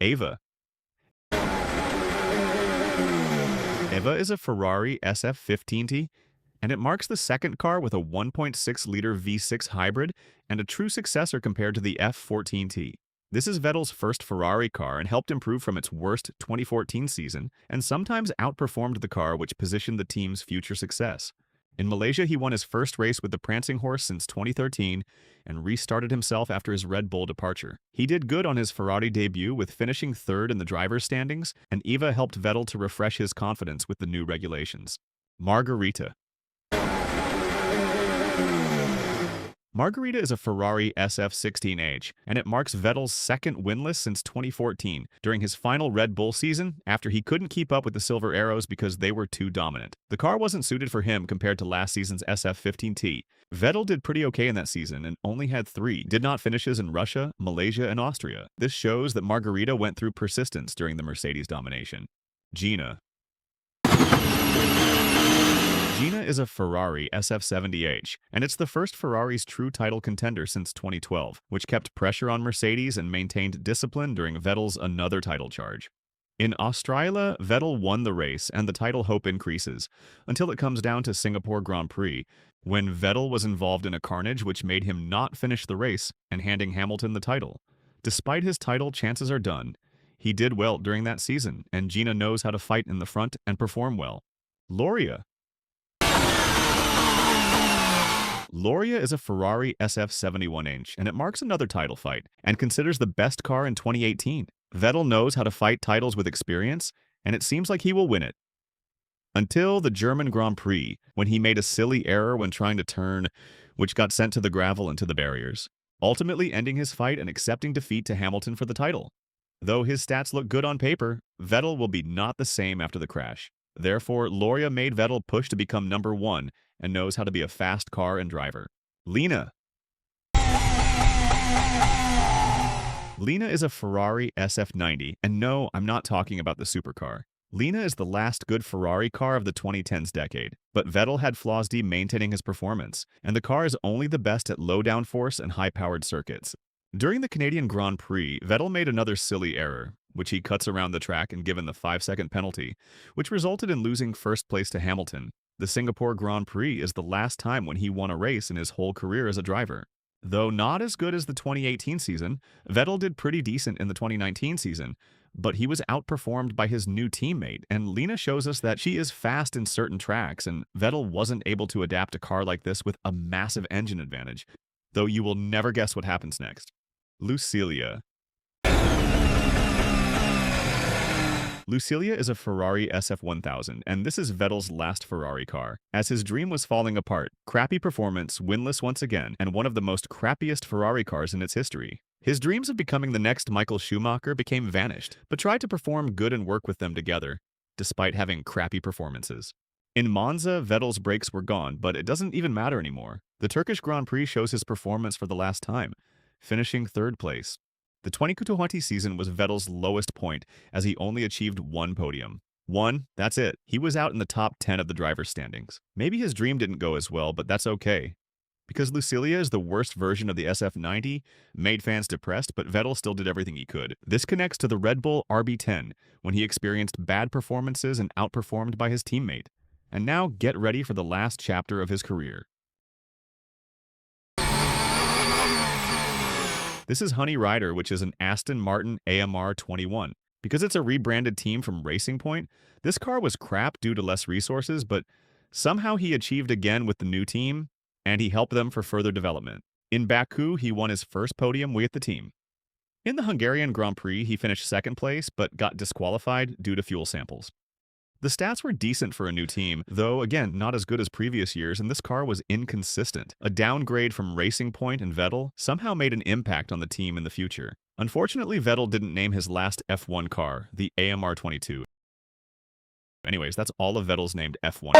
Ava. Eva is a Ferrari SF15T, and it marks the second car with a 1.6-liter V6 hybrid and a true successor compared to the F14T. This is Vettel's first Ferrari car and helped improve from its worst 2014 season and sometimes outperformed the car, which positioned the team's future success. In Malaysia, he won his first race with the prancing horse since 2013 and restarted himself after his Red Bull departure. He did good on his Ferrari debut with finishing third in the driver's standings, and Eva helped Vettel to refresh his confidence with the new regulations. Margarita. Margarita is a Ferrari SF16H, and it marks Vettel's second winless since 2014 during his final Red Bull season after he couldn't keep up with the Silver Arrows because they were too dominant. The car wasn't suited for him compared to last season's SF15T. Vettel did pretty okay in that season and only had 3 did not finishes in Russia, Malaysia, and Austria. This shows that Margarita went through persistence during the Mercedes domination. Gina. Gina is a Ferrari SF70H, and it's the first Ferrari's true title contender since 2012, which kept pressure on Mercedes and maintained discipline during Vettel's another title charge. In Australia, Vettel won the race and the title hope increases, until it comes down to Singapore Grand Prix, when Vettel was involved in a carnage which made him not finish the race and handing Hamilton the title. Despite his title chances are done, he did well during that season, and Gina knows how to fight in the front and perform well. Loria. Loria is a Ferrari SF71H, and it marks another title fight, and considers the best car in 2018. Vettel knows how to fight titles with experience, and it seems like he will win it. Until the German Grand Prix, when he made a silly error when trying to turn, which got sent to the gravel and to the barriers, ultimately ending his fight and accepting defeat to Hamilton for the title. Though his stats look good on paper, Vettel will be not the same after the crash. Therefore, Loria made Vettel push to become number 1 and knows how to be a fast car and driver. Lena. Lena is a Ferrari SF90, and no, I'm not talking about the supercar. Lena is the last good Ferrari car of the 2010s decade, but Vettel had flaws maintaining his performance, and the car is only the best at low downforce and high-powered circuits. During the Canadian Grand Prix, Vettel made another silly error, which he cuts around the track and given the 5-second penalty, which resulted in losing first place to Hamilton. The Singapore Grand Prix is the last time when he won a race in his whole career as a driver. Though not as good as the 2018 season, Vettel did pretty decent in the 2019 season, but he was outperformed by his new teammate, and Lena shows us that she is fast in certain tracks, and Vettel wasn't able to adapt a car like this with a massive engine advantage, though you will never guess what happens next. Lucilia. Lucilia is a Ferrari SF1000, and this is Vettel's last Ferrari car. As his dream was falling apart, crappy performance, winless once again, and one of the most crappiest Ferrari cars in its history. His dreams of becoming the next Michael Schumacher became vanished, but tried to perform good and work with them together, despite having crappy performances. In Monza, Vettel's brakes were gone, but it doesn't even matter anymore. The Turkish Grand Prix shows his performance for the last time, finishing 3rd place. The 2020 season was Vettel's lowest point, as he only achieved 1 podium. 1, that's it. He was out in the top 10 of the driver's standings. Maybe his dream didn't go as well, but that's okay. Because Lucilia is the worst version of the SF90, made fans depressed, but Vettel still did everything he could. This connects to the Red Bull RB10, when he experienced bad performances and outperformed by his teammate. And now get ready for the last chapter of his career. This is Honey Rider, which is an Aston Martin AMR 21. Because it's a rebranded team from Racing Point, this car was crap due to less resources, but somehow he achieved again with the new team, and he helped them for further development. In Baku, he won his first podium with the team. In the Hungarian Grand Prix, he finished 2nd place, but got disqualified due to fuel samples. The stats were decent for a new team, though again, not as good as previous years, and this car was inconsistent. A downgrade from Racing Point and Vettel somehow made an impact on the team in the future. Unfortunately, Vettel didn't name his last F1 car, the AMR 22. Anyways, that's all of Vettel's named F1.